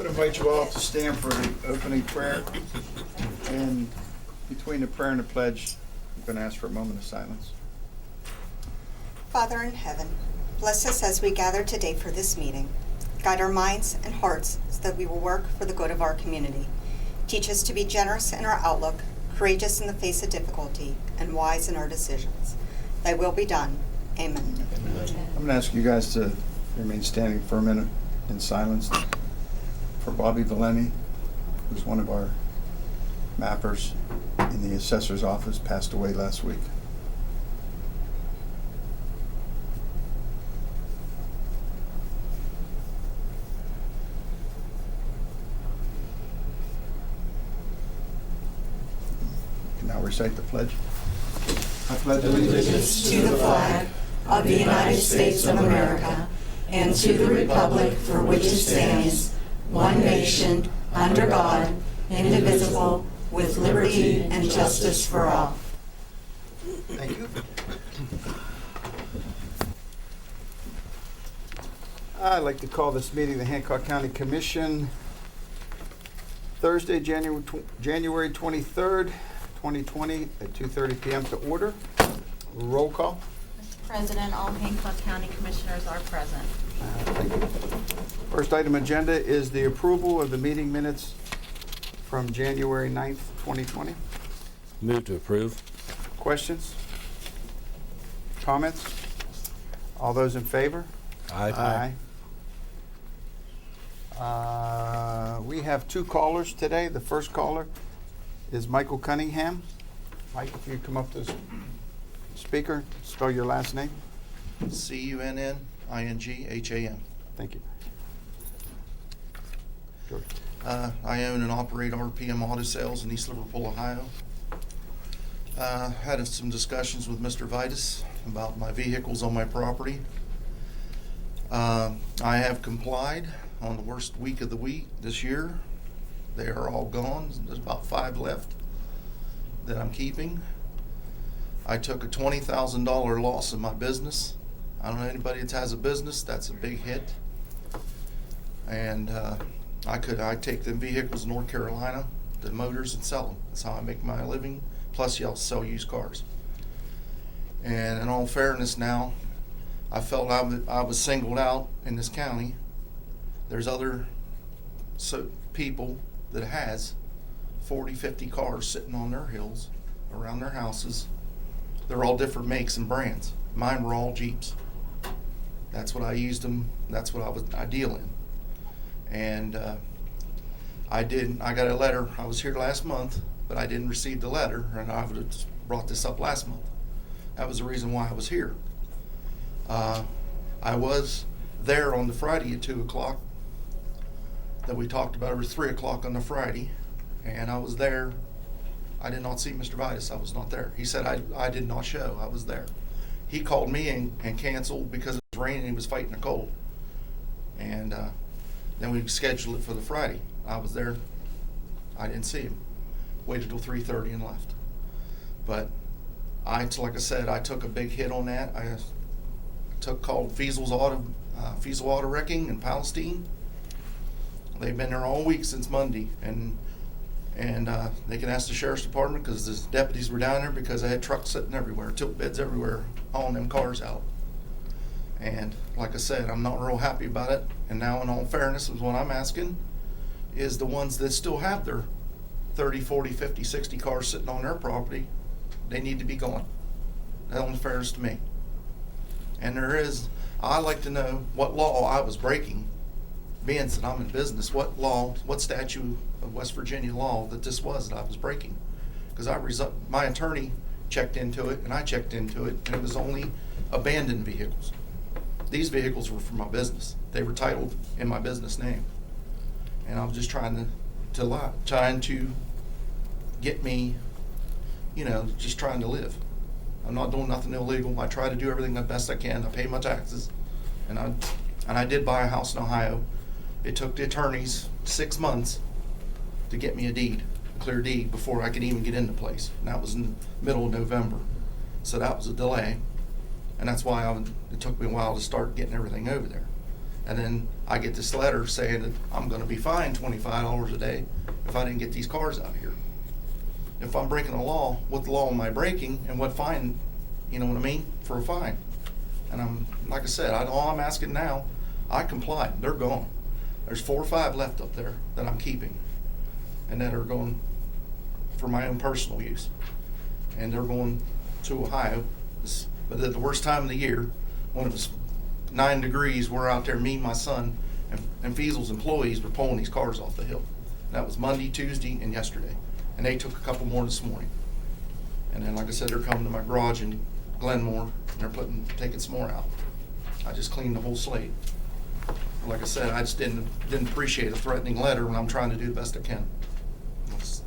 would invite you all to stand for the opening prayer. And between the prayer and the pledge, I'm going to ask for a moment of silence. Father in heaven, bless us as we gather today for this meeting. Guide our minds and hearts so that we will work for the good of our community. Teach us to be generous in our outlook, courageous in the face of difficulty, and wise in our decisions. Thy will be done. Amen. I'm going to ask you guys to remain standing for a minute in silence for Bobby Valeni, who's one of our mappers in the assessor's office, passed away last week. You can now recite the pledge. I pledge Allegiance to the flag of the United States of America and to the republic for which it stands, one nation, under God, indivisible, with liberty and justice for all. Thank you. I'd like to call this meeting the Hancock County Commission, Thursday, January 23rd, 2020 at 2:30 p.m. to order. Roll call. Mr. President, all Hancock County Commissioners are present. Thank you. First item agenda is the approval of the meeting minutes from January 9th, 2020. Move to approve. Questions? Comments? All those in favor? Aye. We have two callers today. The first caller is Michael Cunningham. Mike, if you come up to the speaker, spell your last name. Cunningham. Thank you. George. I own and operate RPM Auto Sales in East Liverpool, Ohio. Had some discussions with Mr. Vitus about my vehicles on my property. I have complied on the worst week of the week this year. They are all gone. There's about 5 left that I'm keeping. I took a $20,000 loss in my business. I don't know anybody that has a business. That's a big hit. And I take them vehicles in North Carolina, the motors, and sell them. That's how I make my living. Plus, you sell used cars. And in all fairness now, I felt I was singled out in this county. There's other people that has 40, 50 cars sitting on their hills around their houses. They're all different makes and brands. Mine were all Jeeps. That's what I used them. That's what I deal in. And I got a letter. I was here last month, but I didn't receive the letter, and I would have brought this up last month. That was the reason why I was here. I was there on the Friday at 2 o'clock that we talked about. It was 3 o'clock on the Friday, and I was there. I did not see Mr. Vitus. I was not there. He said I did not show. I was there. He called me and canceled because it was raining and he was fighting a cold. And then we scheduled it for the Friday. I was there. I didn't see him. Waited till 3:30 and left. But like I said, I took a big hit on that. I called Fiesel's Fiesel Auto Wrecking in Palestine. They've been there all week since Monday, and they can ask the sheriff's department because the deputies were down there because I had trucks sitting everywhere, tilt beds everywhere, hauling them cars out. And like I said, I'm not real happy about it. And now, in all fairness, is what I'm asking is the ones that still have their 30, 40, 50, 60 cars sitting on their property, they need to be gone. That's only fairness to me. And I'd like to know what law I was breaking, being that I'm in business, what statute of West Virginia law that this was that I was breaking. Because my attorney checked into it, and I checked into it, and it was only abandoned vehicles. These vehicles were for my business. They were titled in my business name. And I was just trying to get me, just trying to live. I'm not doing nothing illegal. I try to do everything the best I can. I pay my taxes. And I did buy a house in Ohio. It took the attorneys 6 months to get me a clear deed, before I could even get in the place. And that was in the middle of November. So that was a delay. And that's why it took me a while to start getting everything over there. And then I get this letter saying that I'm gonna be fined $25 a day if I didn't get these cars out of here. If I'm breaking the law, what law am I breaking and what fine, you know what I mean, for a fine? And I'm, like I said, all I'm asking now, I complied, they're gone. There's 4 or 5 left up there that I'm keeping and that are going for my own personal use. And they're going to Ohio. But at the worst time of the year, when it was 9 degrees, we're out there, me and my son, and Fiesel's employees were pulling these cars off the hill. That was Monday, Tuesday, and yesterday. And they took a couple more this morning. And then, like I said, they're coming to my garage in Glenmore, and they're taking some more out. I just cleaned the whole slate. Like I said, I just didn't appreciate a threatening letter when I'm trying to do the best I can. That's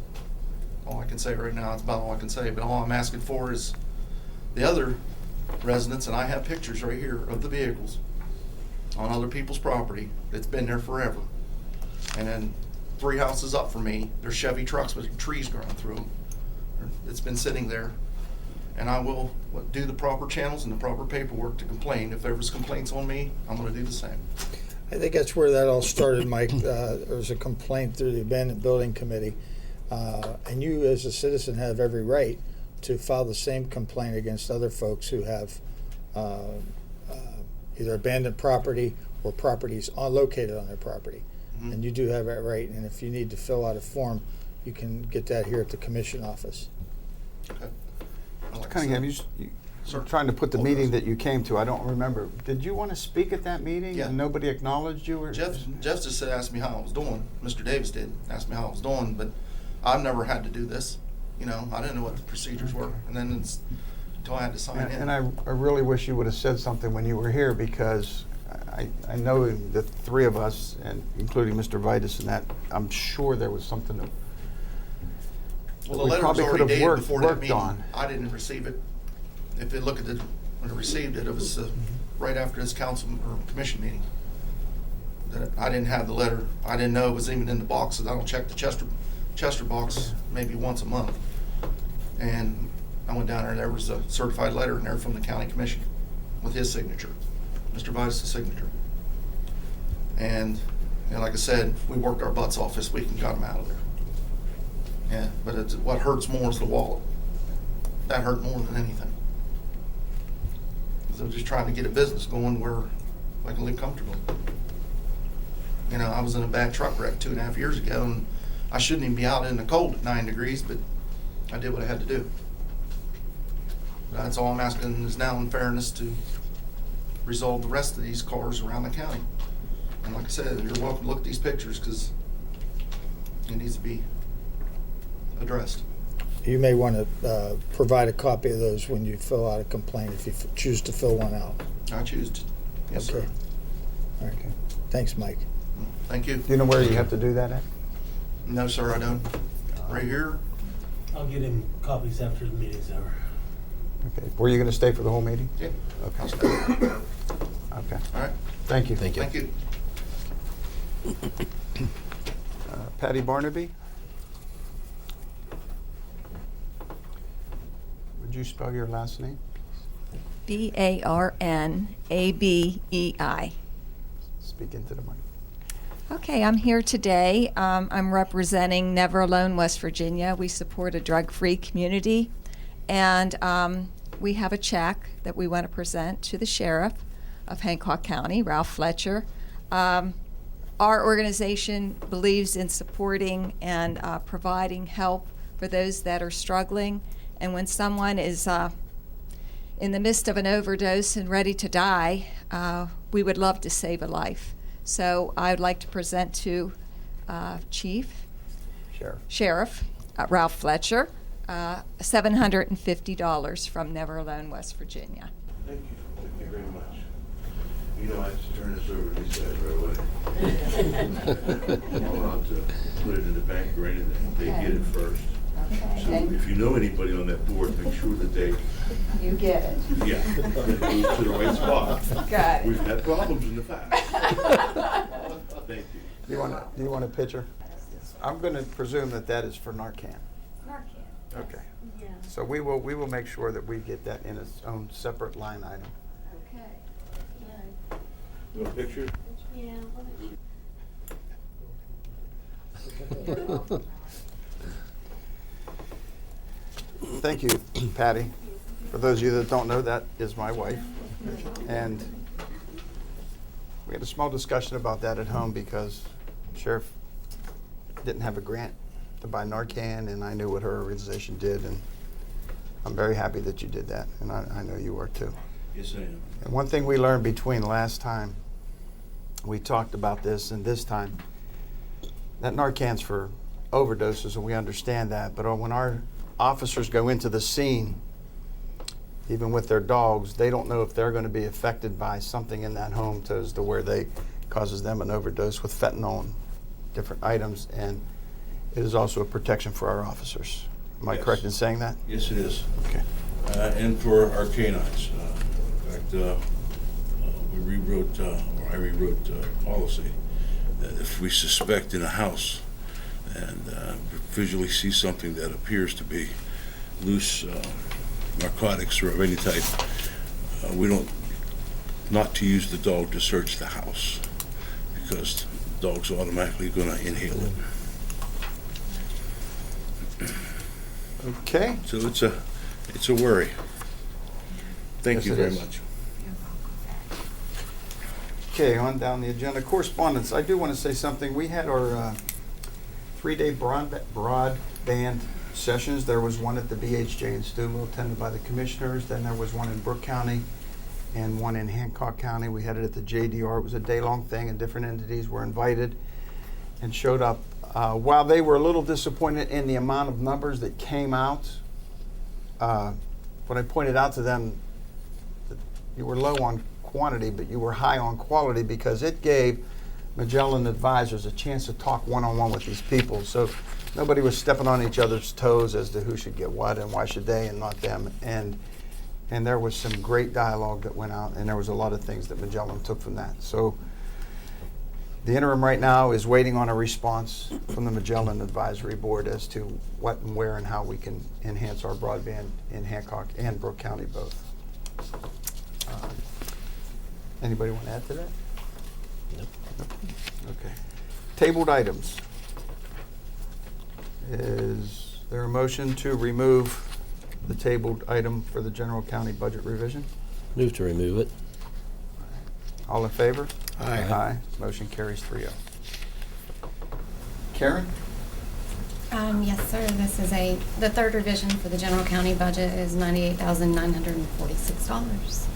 all I can say right now. It's about all I can say. But all I'm asking for is the other residents, and I have pictures right here of the vehicles on other people's property that's been there forever. And then 3 houses up from me, there's Chevy trucks with trees growing through them. It's been sitting there. And I will do the proper channels and the proper paperwork to complain. If there was complaints on me, I'm going to do the same. I think that's where that all started, Mike. There was a complaint through the Abandoned Building Committee. And you, as a citizen, have every right to file the same complaint against other folks who have either abandoned property or properties located on their property. Mhm. And you do have that right. And if you need to fill out a form, you can get that here at the commission office. Okay. Like I Cunningham, said, you're trying to put the meeting that you came to, I don't remember. Did you want to speak at that meeting? Yeah. And nobody acknowledged you? Or Jeff just asked me how I was doing. Mr. Davis did, ask me how I was doing, but I've never had to do this. You know, I didn't know what the procedures were, and then it's until I had to sign in. And I really wish you would have said something when you were here, because I know the 3 of us, and including Mr. Vitus and that, I'm sure there was something that Well, the we letter was probably could already have dated worked before that meeting. on. I didn't receive it. If you look at it, when I received it, it was right after this council or commission meeting. That I didn't have the letter. I didn't know it was even in the boxes. I don't check the Chester box maybe once a month. And I went down there, and there was a certified letter in there from the county commission with his signature, Mr. Vitus' signature. And like I said, we worked our butts off this week and got them out of there. Yeah, but what hurts more is the wallet. That hurt more than anything. Because I'm just trying to get a business going where I can live comfortably. You know, I was in a bad truck wreck 2.5 years ago, and I shouldn't even be out in the cold at 9 degrees, but I did what I had to do. That's all I'm asking is now, in fairness, to resolve the rest of these cars around the county. And like I said, you're welcome to look at these pictures, because it needs to be addressed. You may want to provide a copy of those when you fill out a complaint, if you choose to fill one out. I choose to. Yes, sir. Okay. All right. Thanks, Mike. Thank you. Do you know where you have to do that at? No, sir, I don't. Right here? I'll get him copies after the meeting's over. Okay. Were you going to stay for the whole meeting? Yeah. Okay. I'll stay. Okay. All right. Thank you. Thank you. Thank you. Patty Barnaby? Would you spell your last name? Barnabei. Speak into the mic. Okay, I'm here today. I'm representing Never Alone, West Virginia. We support a drug-free community, and we have a check that we want to present to the sheriff of Hancock County, Ralph Fletcher. Our organization believes in supporting and providing help for those that are struggling, and when someone is in the midst of an overdose and ready to die, we would love to save a life. So I would like to present to Sheriff Ralph Fletcher, $750 from Never Alone, West Virginia. Thank you. Thank you very much. You know, I have to turn this over to these guys right away. I'm allowed to put it in the bank or anything. They get it first. So if you know anybody on that board, make sure that they, You get it. yeah, that goes to the right spot. Got it. We've had problems in the past. Thank you. Do you want a picture? I'm going to presume that that is for Narcan. Narcan. Okay. So we will make sure that we get that in its own separate line item. Okay. You want a picture? Thank you, Patty. For those of you that don't know, that is my wife. And we had a small discussion about that at home because Sheriff didn't have a grant to buy Narcan, and I knew what her organization did, and I'm very happy that you did that, and I know you are too. Yes, I am. And one thing we learned between last time we talked about this and this time, that Narcan's for overdoses, and we understand that, but when our officers go into the scene, even with their dogs, they don't know if they're going to be affected by something in that home as to where they causes them an overdose with fentanyl and different items, and it is also a protection for our officers. Am I Yes. correct in saying that? Yes, it is. Okay. And for our canines. In fact, we rewrote, or I rewrote policy that if we suspect in a house and visually see something that appears to be loose narcotics or of any type, we don't, not to use the dog to search the house because the dog's automatically going to inhale it. Okay. So it's a worry. Thank Yes, you it very is. much. Okay, on down the agenda. Correspondence. I do want to say something. We had our 3-day broadband sessions. There was one at the BHJ in Steubenville attended by the commissioners. Then there was one in Brooke County and one in Hancock County. We had it at the JDR. It was a day-long thing, and different entities were invited and showed up. While they were a little disappointed in the amount of numbers that came out, when I pointed out to them that you were low on quantity, but you were high on quality, because it gave Magellan advisors a chance to talk one-on-one with these people. So nobody was stepping on each other's toes as to who should get what and why should they and not them. And there was some great dialogue that went out, and there was a lot of things that Magellan took from that. So the interim right now is waiting on a response from the Magellan Advisory Board as to what and where and how we can enhance our broadband in Hancock and Brooke County both. Anybody want to add to that? Nope. Okay. Tabled items. Is there a motion to remove the tabled item for the general county budget revision? Move to remove it. All in favor? Aye. Aye. Motion carries 3-0. Karen? Yes, sir. This is the third revision for the general county budget is $98,946.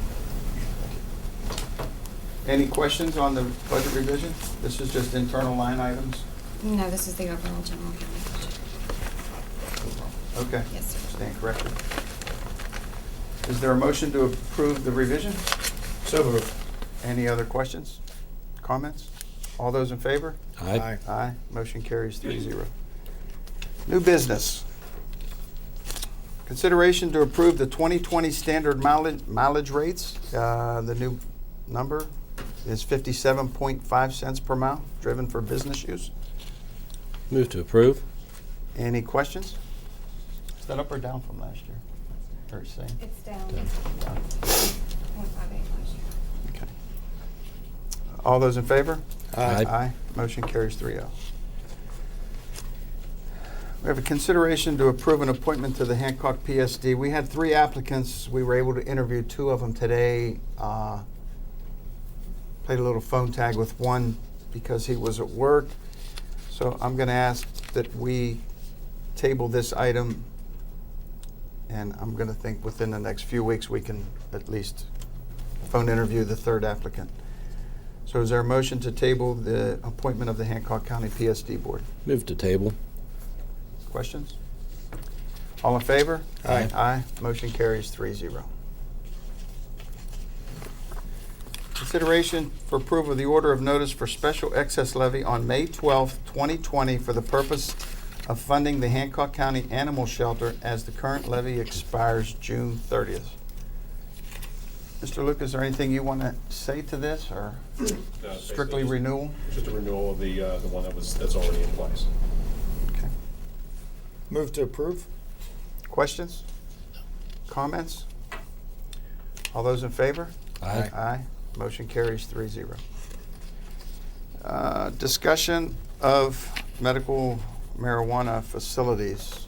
Any questions on the budget revision? This is just internal line items? No, this is the overall general county budget. Okay. Yes, sir. Stand corrected. Is there a motion to approve the revision? So moved. Any other questions, comments? All those in favor? Aye. Aye. Motion carries 3-0. New business. Consideration to approve the 2020 standard mileage rates. The new number is 57.5 cents per mile, driven for business use. Move to approve. Any questions? Is that up or down from last year? Or same? It's down. Down. 1.58 last year. Okay. All those in favor? Aye. Aye. Motion carries 3-0. We have a consideration to approve an appointment to the Hancock PSD. We had 3 applicants. We were able to interview 2 of them today. Played a little phone tag with one because he was at work. So I'm going to ask that we table this item, and I'm going to think within the next few weeks we can at least phone interview the 3rd applicant. So is there a motion to table the appointment of the Hancock County PSD Board? Move to table. Questions? All in favor? Aye. Aye. Motion carries 3-0. Consideration for approval of the order of notice for special excess levy on May 12th, 2020 for the purpose of funding the Hancock County Animal Shelter as the current levy expires June 30th. Mr. Luke, is there anything you want to say to this, or strictly renewal? Just a renewal of the one that's already in place. Okay. Move to approve? Questions? Comments? All those in favor? Aye. Aye. Motion carries 3-0. Discussion of medical marijuana facilities.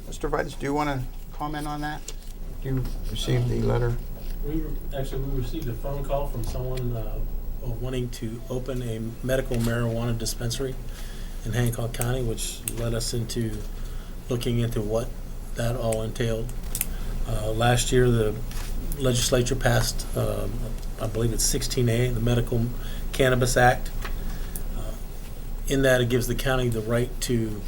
Mr. Vitus, do you want to comment on that? You received the letter? We received a phone call from someone wanting to open a medical marijuana dispensary in Hancock County, which led us into looking into what that all entailed. Last year, the legislature passed, I believe it's 16A, the Medical Cannabis Act. In that, it gives the county the right to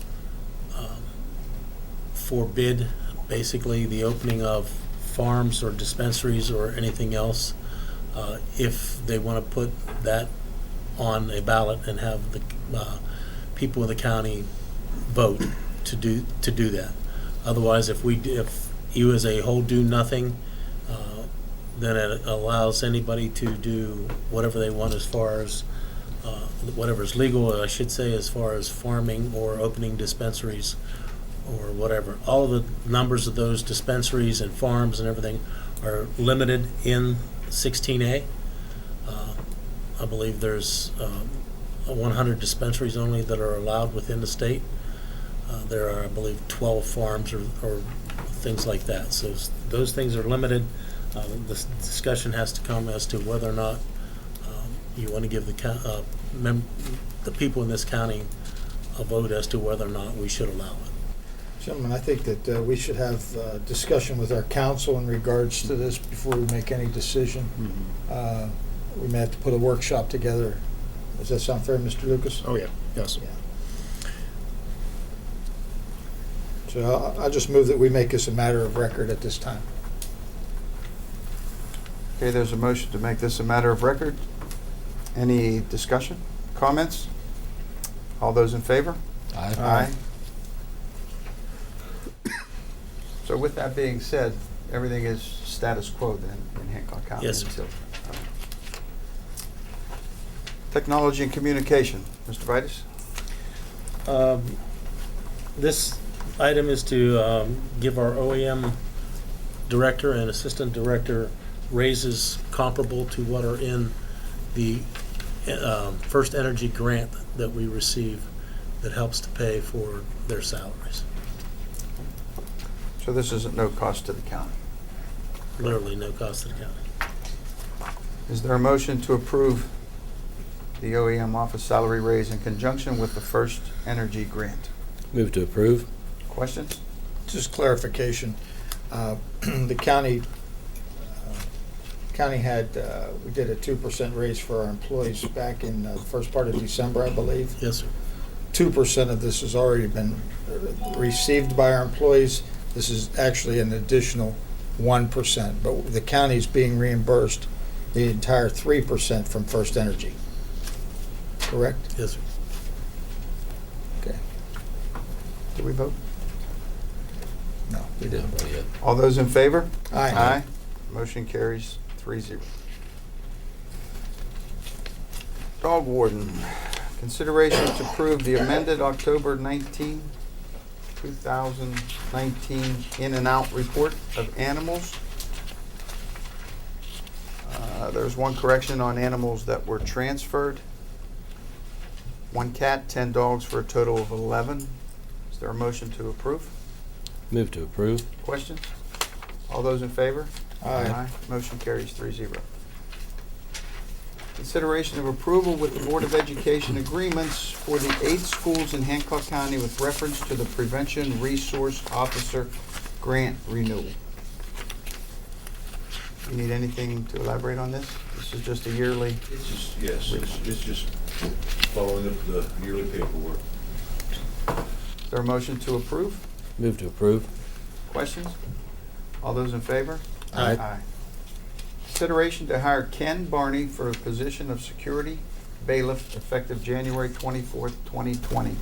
forbid basically the opening of farms or dispensaries or anything else if they want to put that on a ballot and have the people of the county vote to do that. Otherwise, if you as a whole do nothing, then it allows anybody to do whatever they want as far as whatever is legal, I should say, as far as farming or opening dispensaries or whatever. All of the numbers of those dispensaries and farms and everything are limited in 16A. I believe there's 100 dispensaries only that are allowed within the state. There are, I believe, 12 farms or things like that. So those things are limited. This discussion has to come as to whether or not you want to give the people in this county a vote as to whether or not we should allow it. Gentlemen, I think that we should have a discussion with our council in regards to this before we make any decision. We may have to put a workshop together. Does that sound fair, Mr. Lucas? Oh, yeah, yes. Yeah. So I'll just move that we make this a matter of record at this time. Okay, there's a motion to make this a matter of record. Any discussion, comments? All those in favor? Aye. So with that being said, everything is status quo then in Hancock County? Yes, sir. until- Technology and communication, Mr. Vitus? This item is to give our OEM director and assistant director raises comparable to what are in the First Energy grant that we receive that helps to pay for their salaries. So this is at no cost to the county. Literally no cost to the county. Is there a motion to approve the OEM office salary raise in conjunction with the First Energy grant? Move to approve. Questions? Just clarification. The county had, we did a 2% raise for our employees back in the first part of December, I believe. Yes, sir. 2% of this has already been received by our employees. This is actually an additional 1%, but the county's being reimbursed the entire 3% from First Energy. Correct? Yes, sir. Okay. Do we vote? No, we didn't. Not yet. All those in favor? Aye. Motion carries 3-0. Dog warden, consideration to approve the amended October 19, 2019 in and out report of animals. There's one correction on animals that were transferred. 1 cat, 10 dogs for a total of 11. Is there a motion to approve? Move to approve. Questions? All those in favor? Aye. Motion carries 3-0. Consideration of approval with the Board of Education agreements for the 8 schools in Hancock County with reference to the Prevention Resource Officer grant renewal. You need anything to elaborate on this? This is just a yearly. It's just, yes, it's just following up the yearly paperwork. Is there a motion to approve? Move to approve. Questions? All those in favor? Aye. Consideration to hire Ken Barney for a position of security bailiff effective January 24th, 2020. Is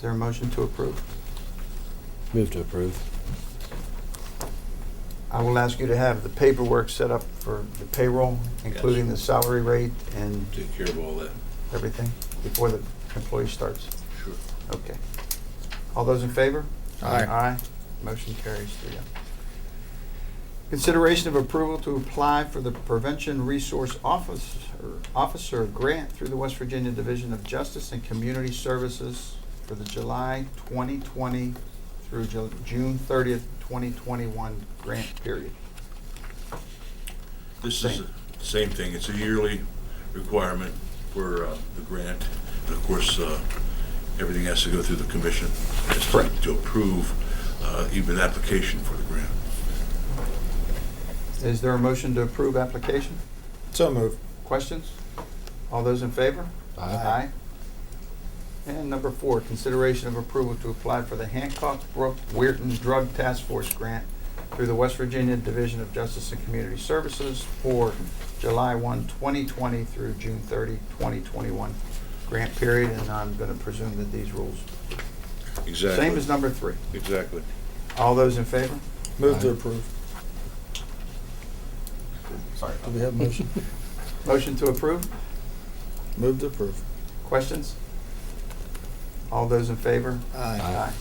there a motion to approve? Move to approve. I will ask you to have the paperwork set up for the payroll, including the salary rate and Take care of all that. everything before the employee starts. Sure. Okay. All those in favor? Aye. Aye. Motion carries 3-0. Consideration of approval to apply for the Prevention Resource Officer Grant through the West Virginia Division of Justice and Community Services for the July 2020 through June 30th, 2021 grant period. This is Same. the same thing. It's a yearly requirement for the grant. And of course, everything has to go through the commission Correct. to approve even application for the grant. Is there a motion to approve application? So moved. Questions? All those in favor? Aye. And number 4, consideration of approval to apply for the Hancock Brook Weirton Drug Task Force Grant through the West Virginia Division of Justice and Community Services for July 1, 2020 through June 30, 2021 grant period, and I'm going to presume that these rules, Exactly. same as number 3. Exactly. All those in favor? Move to Aye. approve. Sorry. Do we have a motion? Motion to approve? Move to approve. Questions? All those in favor? Aye.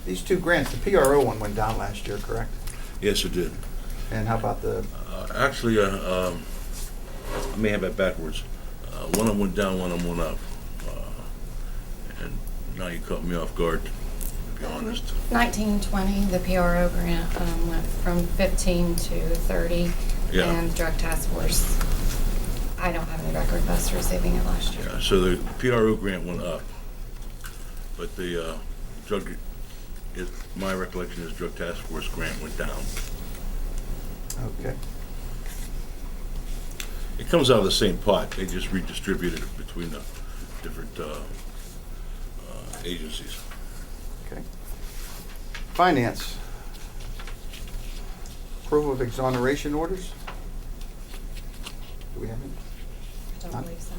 These 2 grants, the PRO one went down last year, correct? Yes, it did. And how about the, Actually, I may have it backwards. One of them went down, one of them went up. And now you caught me off guard, to be honest. 1920, the PRO grant went from 15 to 30. Yeah. And Drug Task Force, I don't have any record of us receiving it last year. Yeah, so the PRO grant went up, but the my recollection is Drug Task Force grant went down. okay. It comes out of the same pot, they just redistributed it between the different agencies. Okay. Finance. Approval of exoneration orders. Do we have any? Don't believe so.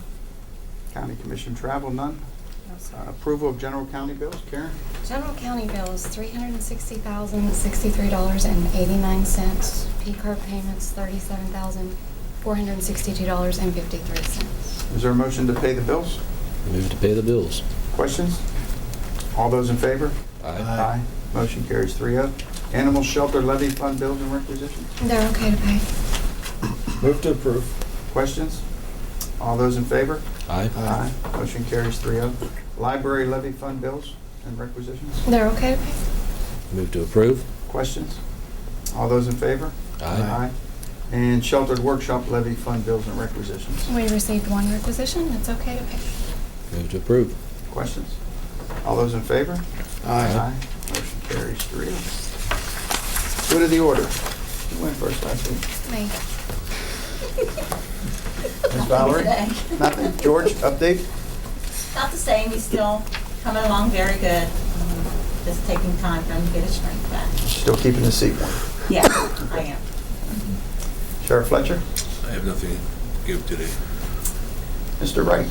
County Commission travel, none. No, sir. Approval of general county bills, Karen? General county bills, $360,063.89. P-card payments, $37,462.53. Is there a motion to pay the bills? Move to pay the bills. Questions? All those in favor? Aye. Motion carries 3-0. Animal shelter levy fund bills and requisitions. They're okay to pay. Move to approve. Questions? All those in favor? Aye. Motion carries 3-0. Library levy fund bills and requisitions. They're okay to pay. Move to approve. Questions? All those in favor? Aye. And sheltered workshop levy fund bills and requisitions. We received one requisition. It's okay to pay. Move to approve. Questions? All those in favor? Aye. Motion carries 3-0. Good of the order. Who went first last week? Me. Ms. Valerie? Nothing? George, update? Not the same, he's still coming along very good. Just taking time for him to get his strength back. Still keeping the seat warm. Yeah, I am. Sheriff Fletcher? I have nothing to give today. Mr. Wright?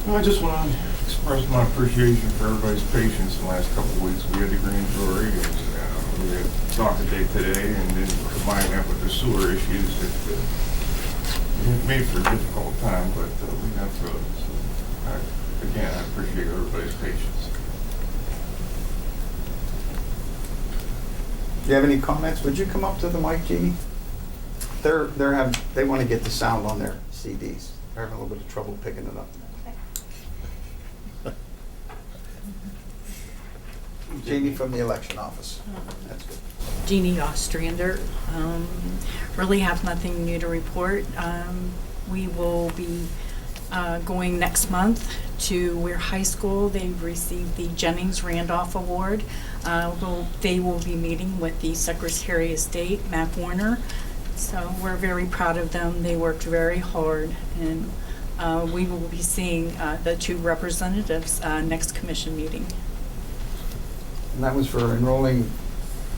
I just want to express my appreciation for everybody's patience in the last couple of weeks. We had the grand jury, and we had soccer day today, and then combine that with the sewer issues, it made for a difficult time, but we got through it. So, again, I appreciate everybody's patience. Do you have any comments? Would you come up to the mic, Jeannie? They want to get the sound on their CDs. They're having a little bit of trouble picking it up. Jeannie from the election office. That's good. Jeannie Ostrander. Really have nothing new to report. We will be going next month to Weir High School. They've received the Jennings Randolph Award. They will be meeting with the Secretary of State, Mac Warner. So we're very proud of them. They worked very hard, and we will be seeing the 2 representatives next commission meeting. And that was for enrolling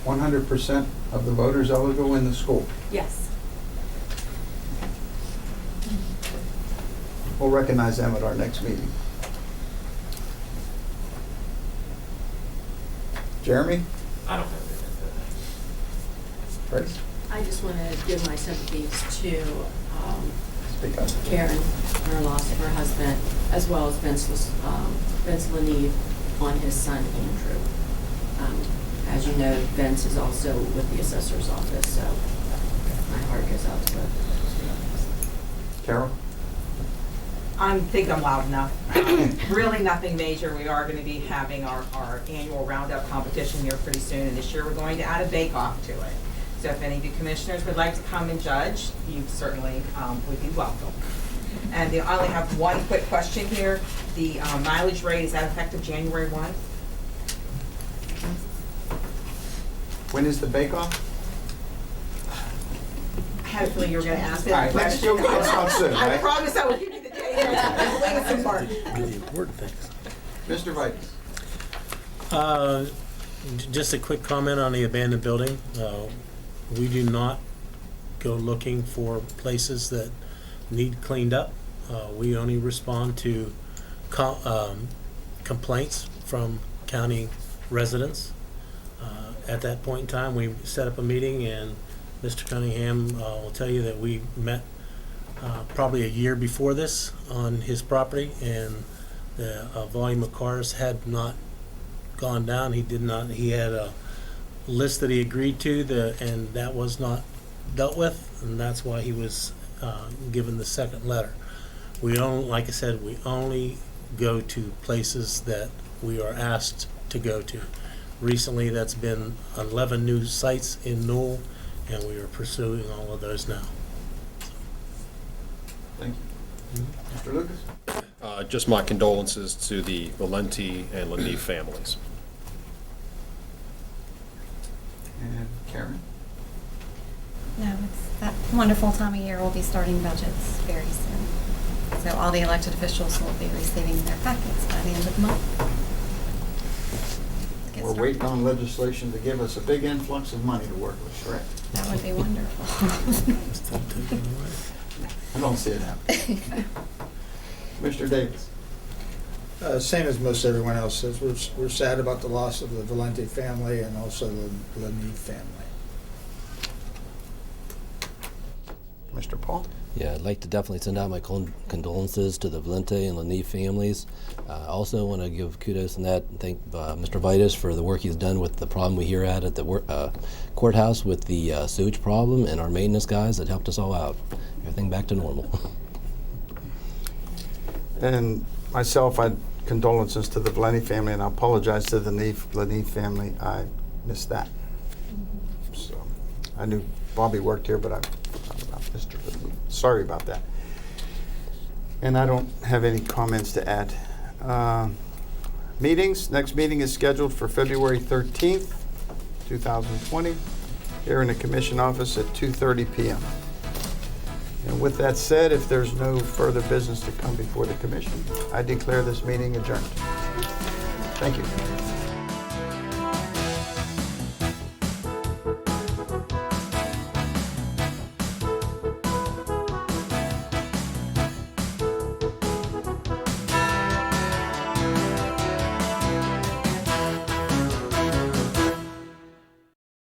100% of the voters eligible in the school. Yes. We'll recognize them at our next meeting. Jeremy? I don't have anything. Trace? I just want to give my sympathies to Speak up. Karen, her loss of her husband, as well as Vince Lanieve on his son Andrew. As you know, Vince is also with the assessor's office, so my heart goes out to both of those. Carol? I think I'm loud enough. Really nothing major. We are going to be having our annual roundup competition here pretty soon, and this year we're going to add a bake-off to it. So if any of you commissioners would like to come and judge, you certainly would be welcome. And I only have one quick question here. The mileage rate, is that effective January 1? When is the bake-off? I had a feeling you were going to ask All right, that let's question. go on soon, I right? promise I will give you the date. I'm waiting some more. The important things. Mr. Vitus? Just a quick comment on the abandoned building. We do not go looking for places that need cleaned up. We only respond to complaints from county residents. At that point in time, we set up a meeting, and Mr. Cunningham will tell you that we met probably a year before this on his property, and the volume of cars had not gone down. He had a list that he agreed to, and that was not dealt with, and that's why he was given the second letter. We don't, like I said, we only go to places that we are asked to go to. Recently, that's been 11 new sites in Newell, and we are pursuing all of those now. Thank you. Mr. Lucas? Just my condolences to the Valenti and Lanief families. And Karen? No, it's that wonderful time of year. We'll be starting budgets very soon. So all the elected officials will be receiving their packets by the end of the month. We're waiting on legislation to give us a big influx of money to work with, correct? That would be wonderful. I don't see it happening. Mr. Davis? Same as most everyone else says, we're sad about the loss of the Valenti family and also the Lanief family. Mr. Paul? Yeah, I'd like to definitely send out my condolences to the Valente and Lanief families. I also want to give kudos and thank Mr. Vitus for the work he's done with the problem we hear at the courthouse with the sewage problem, and our maintenance guys that helped us all out. Everything back to normal. And myself, condolences to the Valenti family, and I apologize to the Lanief family. I missed that. So I knew Bobby worked here, but I'm Mr. Sorry about that. And I don't have any comments to add. Meetings. Next meeting is scheduled for February 13th, 2020, here in the Commission office at 2:30 p.m. And with that said, if there's no further business to come before the Commission, I declare this meeting adjourned. Thank you.